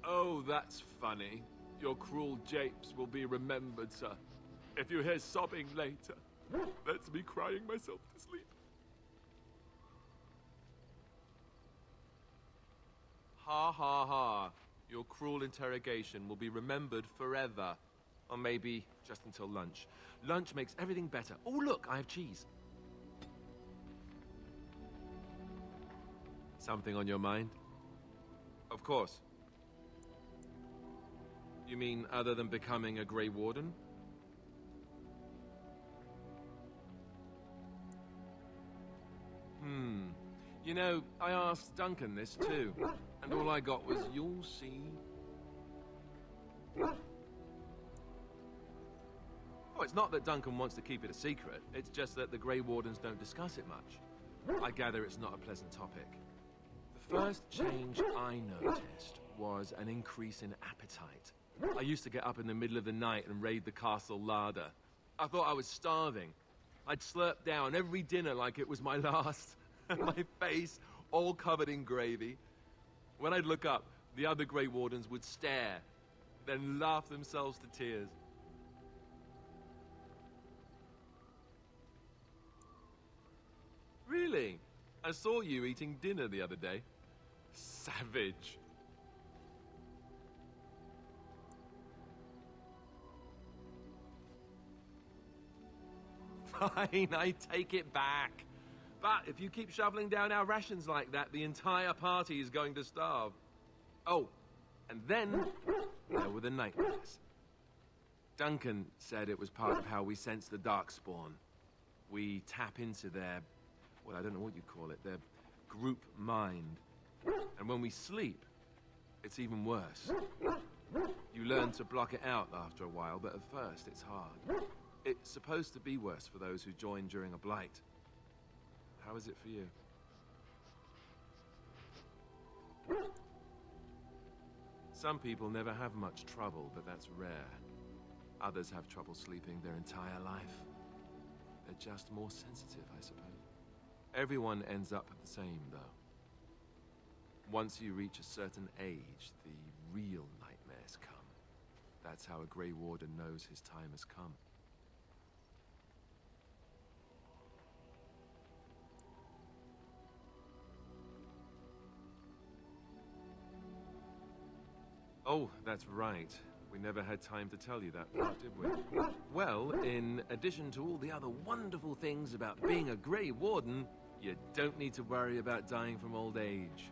Oh, that's funny. Your cruel japes will be remembered, sir. If you hear sobbing later, that's me crying myself to sleep. Ha ha ha. Your cruel interrogation will be remembered forever. Or maybe just until lunch. Lunch makes everything better. Oh, look, I have cheese. Something on your mind? Of course. You mean other than becoming a Grey Warden? You know, I asked Duncan this too, and all I got was, "You'll see." Oh, it's not that Duncan wants to keep it a secret. It's just that the Grey Wardens don't discuss it much. I gather it's not a pleasant topic. The first change I noticed was an increase in appetite. I used to get up in the middle of the night and raid the castle larder. I thought I was starving. I'd slurp down every dinner like it was my last. My face all covered in gravy. When I'd look up, the other Grey Wardens would stare, then laugh themselves to tears. Really? I saw you eating dinner the other day. Savage. Fine, I take it back. But if you keep shoveling down our rations like that, the entire party is going to starve. Oh, and then there were the nightmares. Duncan said it was part of how we sense the Darkspawn. We tap into their, well, I don't know what you call it, their group mind. And when we sleep, it's even worse. You learn to block it out after a while, but at first it's hard. It's supposed to be worse for those who join during a blight. How is it for you? Some people never have much trouble, but that's rare. Others have trouble sleeping their entire life. They're just more sensitive, I suppose. Everyone ends up the same, though. Once you reach a certain age, the real nightmares come. That's how a Grey Warden knows his time has come. Oh, that's right. We never had time to tell you that part, did we? Well, in addition to all the other wonderful things about being a Grey Warden, you don't need to worry about dying from old age.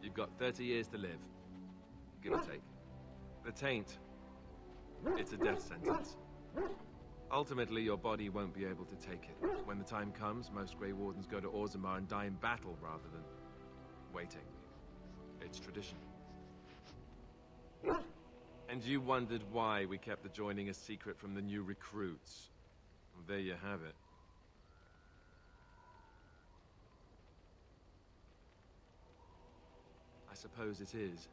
You've got 30 years to live, give or take. The Taint, it's a death sentence. Ultimately, your body won't be able to take it. When the time comes, most Grey Wardens go to Orzammar and die in battle rather than waiting. It's tradition. And you wondered why we kept the joining a secret from the new recruits. Well, there you have it. I suppose it is.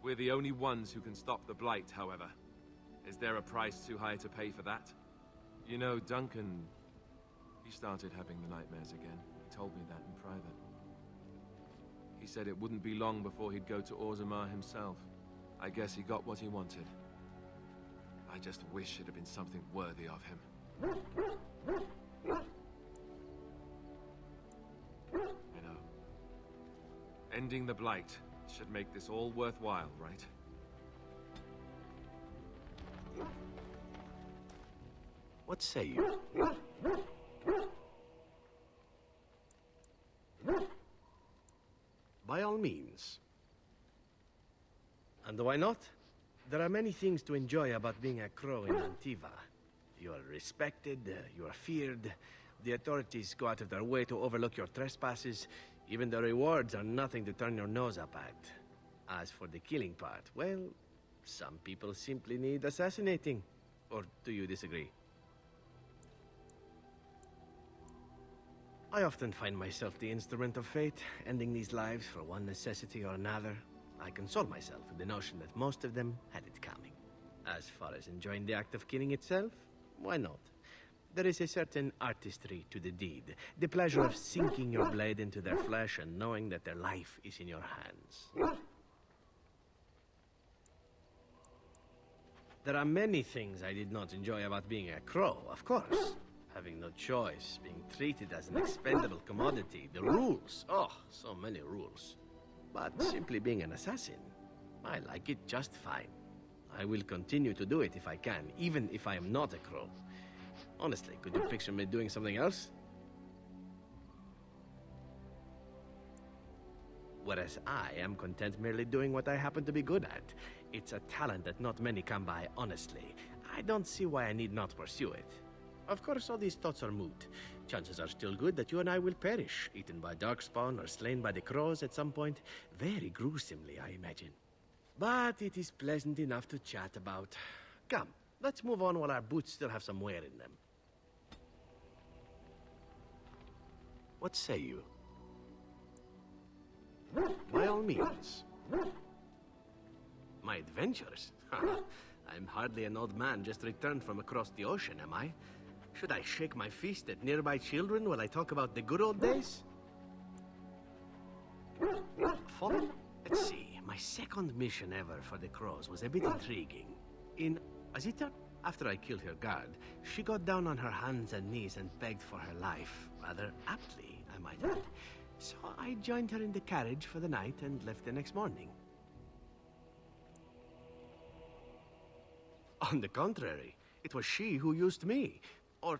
We're the only ones who can stop the Blight, however. Is there a price too high to pay for that? You know, Duncan, he started having the nightmares again. He told me that in private. He said it wouldn't be long before he'd go to Orzammar himself. I guess he got what he wanted. I just wish it had been something worthy of him. You know, ending the Blight should make this all worthwhile, right? What say you? By all means. And why not? There are many things to enjoy about being a crow in Antiva. You are respected, you are feared, the authorities go out of their way to overlook your trespasses, even the rewards are nothing to turn your nose up at. As for the killing part, well, some people simply need assassinating. Or do you disagree? I often find myself the instrument of fate, ending these lives for one necessity or another. I console myself with the notion that most of them had it coming. As far as enjoying the act of killing itself, why not? There is a certain artistry to the deed, the pleasure of sinking your blade into their flesh and knowing that their life is in your hands. There are many things I did not enjoy about being a crow, of course. Having no choice, being treated as an expendable commodity, the rules, oh, so many rules. But simply being an assassin, I like it just fine. I will continue to do it if I can, even if I am not a crow. Honestly, could you picture me doing something else? Whereas I am content merely doing what I happen to be good at. It's a talent that not many come by, honestly. I don't see why I need not pursue it. Of course, all these thoughts are moot. Chances are still good that you and I will perish, eaten by Darkspawn or slain by the crows at some point. Very gruesomely, I imagine. But it is pleasant enough to chat about. Come, let's move on while our boots still have some wear in them. What say you? By all means. My adventures? I'm hardly an old man just returned from across the ocean, am I? Should I shake my fist at nearby children while I talk about the good old days? Fallen? Let's see. My second mission ever for the crows was a bit intriguing. In Azita, after I killed her guard, she got down on her hands and knees and begged for her life. Rather aptly, I might add. So I joined her in the carriage for the night and left the next morning. On the contrary, it was she who used me. Or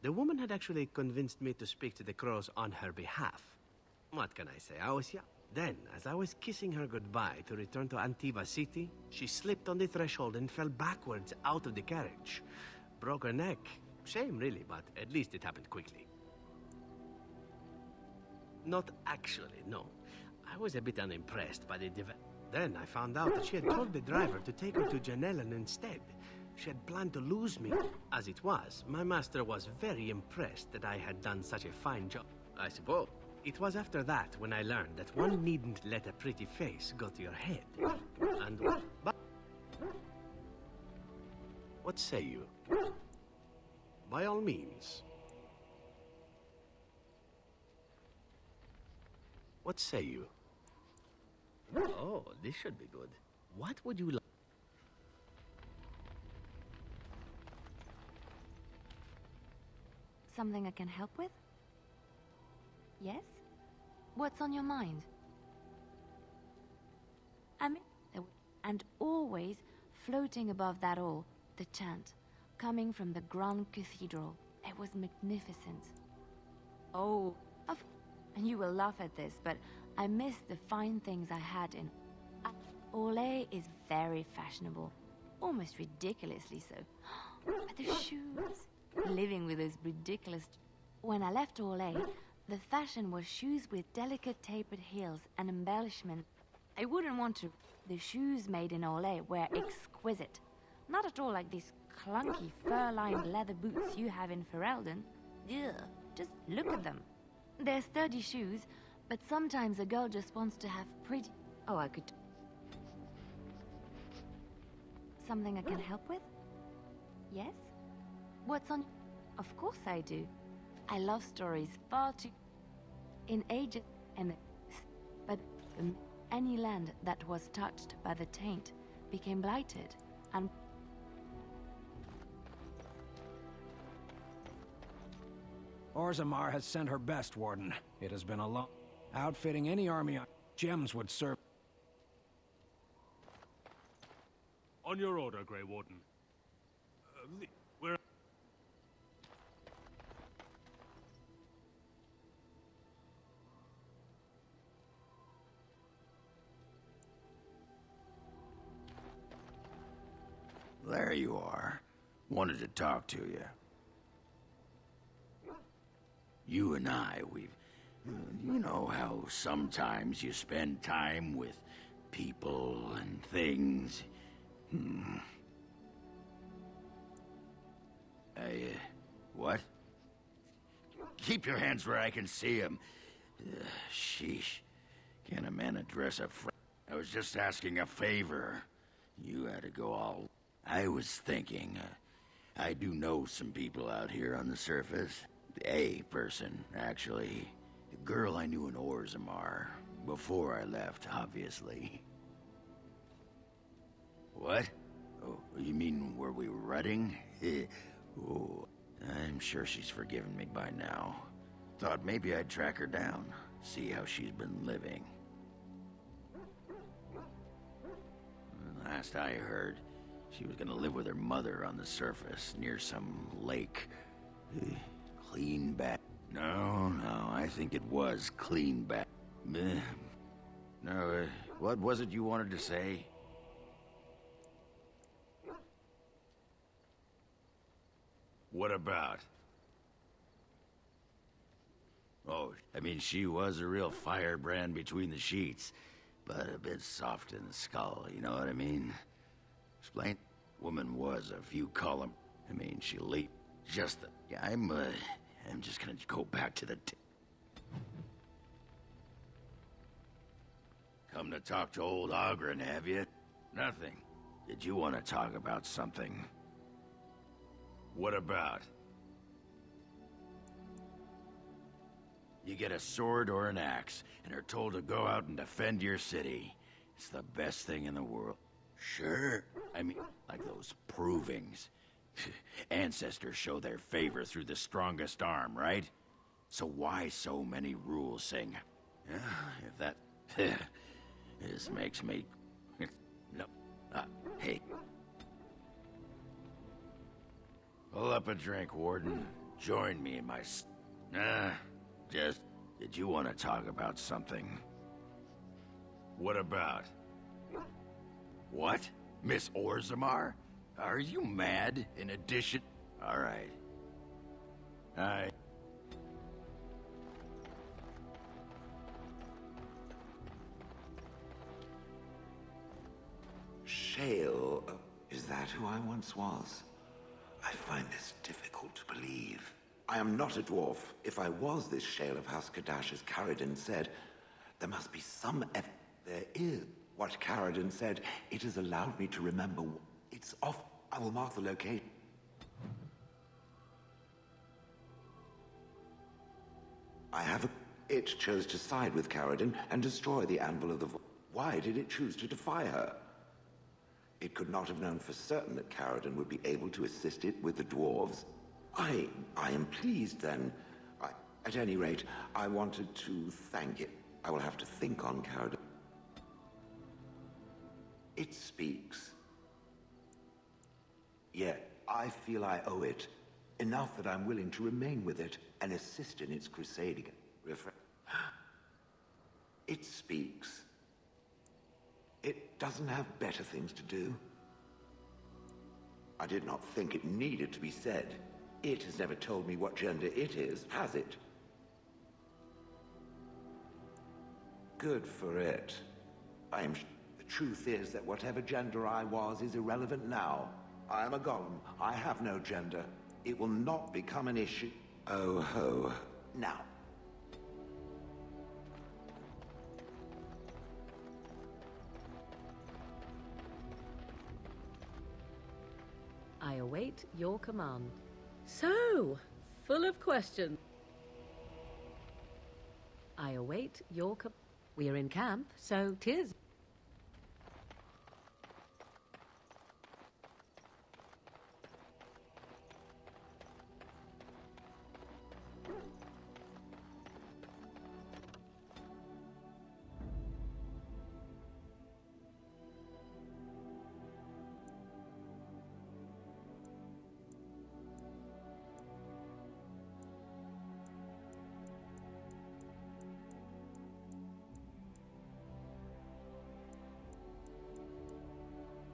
the woman had actually convinced me to speak to the crows on her behalf. What can I say? I was young. Then, as I was kissing her goodbye to return to Antiva City, she slipped on the threshold and fell backwards out of the carriage. Broke her neck. Shame, really, but at least it happened quickly. Not actually, no. I was a bit unimpressed by the Then I found out that she had told the driver to take her to Janellen instead. She had planned to lose me. As it was, my master was very impressed that I had done such a fine job. I suppose. It was after that when I learned that one needn't let a pretty face go to your head. And but What say you? by all means. What say you? Oh, this should be good. What would you like? Something I can help with? Yes? What's on your mind? And always floating above that all, the chant, coming from the Grand Cathedral. It was magnificent. Oh, and you will laugh at this, but I miss the fine things I had in... Orlais is very fashionable, almost ridiculously so. But the shoes, living with those ridiculous... When I left Orlais, the fashion was shoes with delicate tapered heels and embellishment. I wouldn't want to... The shoes made in Orlais were exquisite. Not at all like these clunky fur-lined leather boots you have in Ferelden. Ugh, just look at them. They're sturdy shoes, but sometimes a girl just wants to have pretty... Oh, I could... Something I can help with? Yes? What's on... Of course I do. I love stories far too... In ages and... But any land that was touched by the taint became blighted, and... Orzammar has sent her best, Warden. It has been a long... Outfitting any army on gems would serve... On your order, Grey Warden. Where... There you are. Wanted to talk to you. You and I, we've... You know how sometimes you spend time with people and things. What? Keep your hands where I can see them. Sheesh. Can a man address a friend? I was just asking a favor. You had to go all... I was thinking, I do know some people out here on the surface. A person, actually. The girl I knew in Orzammar. Before I left, obviously. What? Oh, you mean where we were running? Oh, I'm sure she's forgiven me by now. Thought maybe I'd track her down, see how she's been living. Last I heard, she was gonna live with her mother on the surface, near some lake. Clean back. No, I think it was clean back. No, what was it you wanted to say? What about? Oh, I mean, she was a real firebrand between the sheets, but a bit soft in the skull, you know what I mean? Explain? Woman was a few column. I mean, she leaped. Just the... Yeah, I'm just gonna go back to the... Come to talk to old Ogren, have you? Nothing. Did you want to talk about something? What about? You get a sword or an axe, and are told to go out and defend your city. It's the best thing in the world. Sure. I mean, like those provings. Ancestors show their favor through the strongest arm, right? So why so many rules saying... if that... this makes me... No. Hey. Pull up a drink, Warden. Join me in my... Did you want to talk about something? What about? What? Miss Orzammar? Are you mad? In addition... Alright. Shale, is that who I once was? I find this difficult to believe. I am not a dwarf. If I was this Shale of Haskadash, as Caradon said, there must be some There is. What Caradon said, it has allowed me to remember. It's off. I will mark the location. It chose to side with Caradon and destroy the Anvil of the Void. Why did it choose to defy her? It could not have known for certain that Caradon would be able to assist it with the dwarves. I am pleased then. At any rate, I wanted to thank it. I will have to think on Caradon. It speaks. Yet, I feel I owe it. Enough that I'm willing to remain with it and assist in its crusade again. It speaks. It doesn't have better things to do. I did not think it needed to be said. It has never told me what gender it is, has it? Good for it. The truth is that whatever gender I was is irrelevant now. I am a golem. I have no gender. It will not become an issue. Oh ho. Now. I await your command. So, full of questions. I await your We are in camp, so 'tis.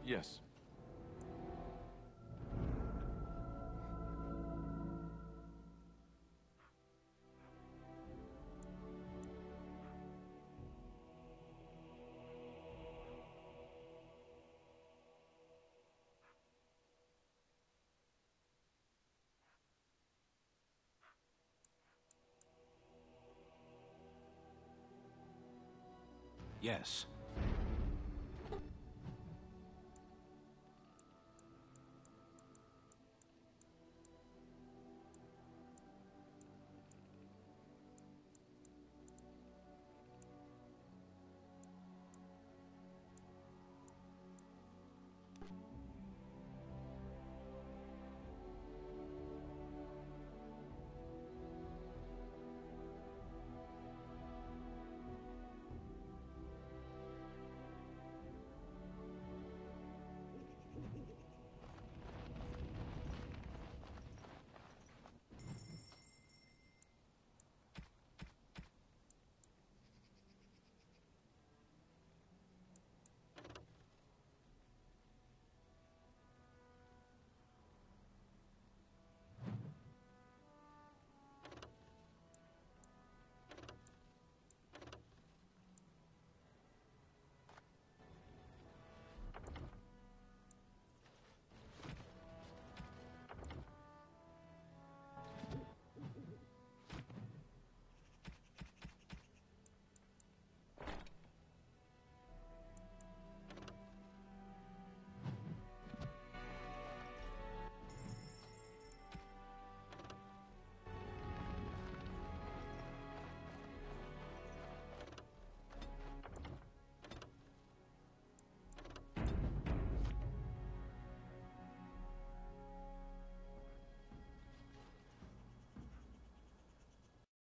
Yes. Yes.